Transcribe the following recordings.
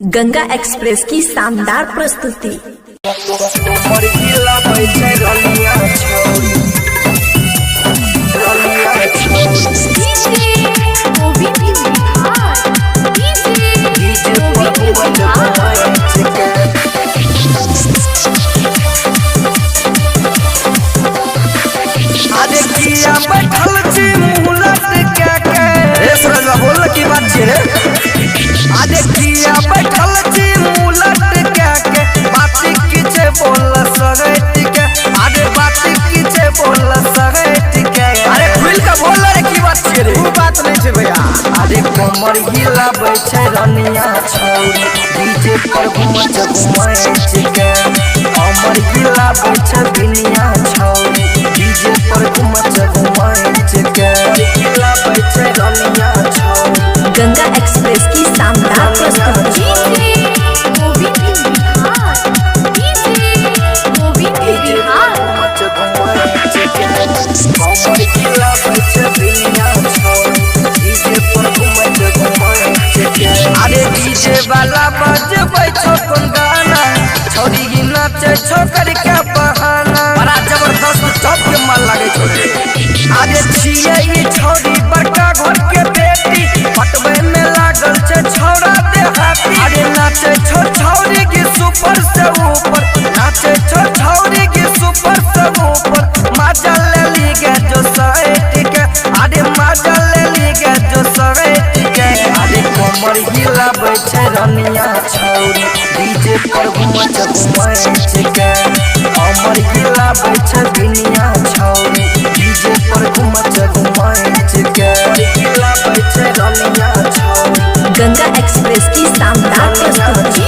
Ganga express की शानदार प्रस्तुति। कमर हिलाबै छै रनिया छौरी डीजे पर घुमच घुमैच के कमर हिलाबै छै बिनिया छौरी डीजे पर घुमच घुमैच के हिलाबै छै रनिया छौरी। गंगा एक्सप्रेस की शानदार प्रस्तुति। अरे डीजे वाला बजबै छौ कोन गाना छौरी गी नाचे छौ करके बहाना बड़ा जबरदस्त टॉप के माल लागे छौ रे। अरे छियै ई छौरी बड़का घर के बेटी पटबै में लागल छै छौरा देहाती। अरे नाचे छौ छौरी गी सुपर से ऊपर नाचे छौ छौरी गी सुपर से ऊपर मजा ले ली गे जो साइट के। अरे मजा ले ली गे जो साइट के। अरे कमर हिलाबै छै रनिया छौरी डीजे पर घुमच घुमैच के कमर हिलाबै छै बिनिया छौरी डीजे पर घुमच घुमैच के हिलाबै छै रनिया छौरी। गंगा एक्सप्रेस की शानदार प्रस्तुति।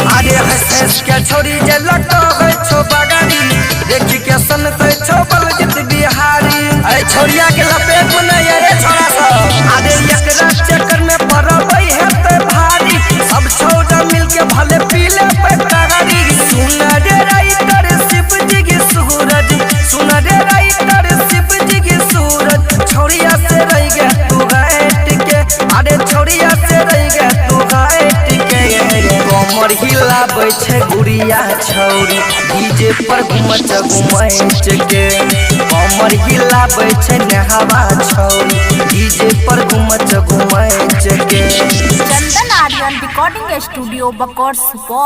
अरे हंस के छोरी जे लटकै छौ बगारी देखी के सनकै छौ बलजित बिहारी। अरे छोरिया के लपेट में नहीं रे छोरा सब। अरे एकरा चक्कर में पड़बै हेतै भारी सब छौरा मिल के भले पी ले पैतारी। सुन रे राइटर शिव जी के सूरज सुन रे राइटर शिव जी के सूरज छोरिया से रह गे तू हट के। अरे छोरिया से रह गे तू हट के। कमर हिलाबै छै गुड़िया छौरी डीजे पर घुमच घुमैच के कमर हिलाबै छै नेहावा छौरी डीजे पर घुमच घुमैच के। चंदन आर्यन रिकॉर्डिंग स्टूडियो बकौर सुपौल।